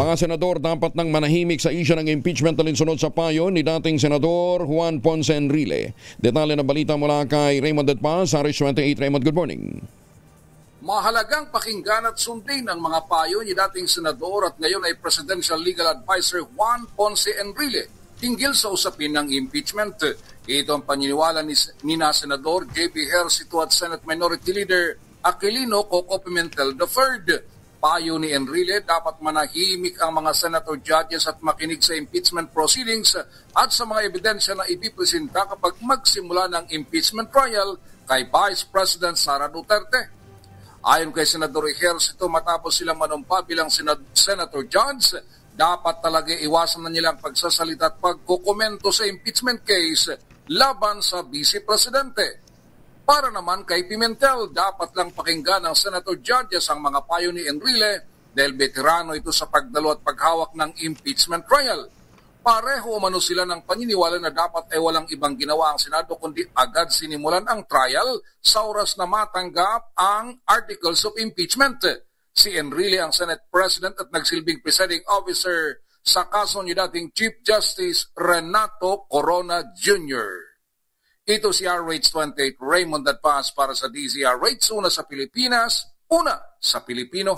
Mga senador dapat nang manahimik sa isyu ng impeachment alinsunod sa payo ni dating Senador Juan Ponce Enrile. Detalye ng balita mula kay Raymond Dedpaz, Aris 28. Raymond, good morning. Mahalagang pakinggan at sundin ang mga payo ni dating senador at ngayon ay Presidential Legal Advisor Juan Ponce Enrile hinggil sa usapin ng impeachment. Ito ang paniniwala ni Senador J.B. Ejercito at Senate Minority Leader Aquilino Coco Pimentel III. Payo ni Enrile, dapat manahimik ang mga senator judges at makinig sa impeachment proceedings at sa mga ebidensya na ipipresenta kapag magsimula ng impeachment trial kay Vice President Sara Duterte. Ayon kay Senador Ejercito, matapos silang manumpa bilang Senator Judge, dapat talaga iwasan na nilang pagsasalita at pagkukomento sa impeachment case laban sa Vice Presidente. Para naman kay Pimentel, dapat lang pakinggan ng Senator Judges ang mga payo ni Enrile dahil veterano ito sa pagdalo at paghawak ng impeachment trial. Pareho umano sila ng paniniwala na dapat ay walang ibang ginawa ang Senado kundi agad sinimulan ang trial sa oras na matanggap ang articles of impeachment. Si Enrile ang Senate President at nagsilbing presiding officer sa kaso ni dating Chief Justice Renato Corona Jr. Ito si RH28 Raymond Dedpaz para sa DZRH, una sa Pilipinas, una sa Pilipino.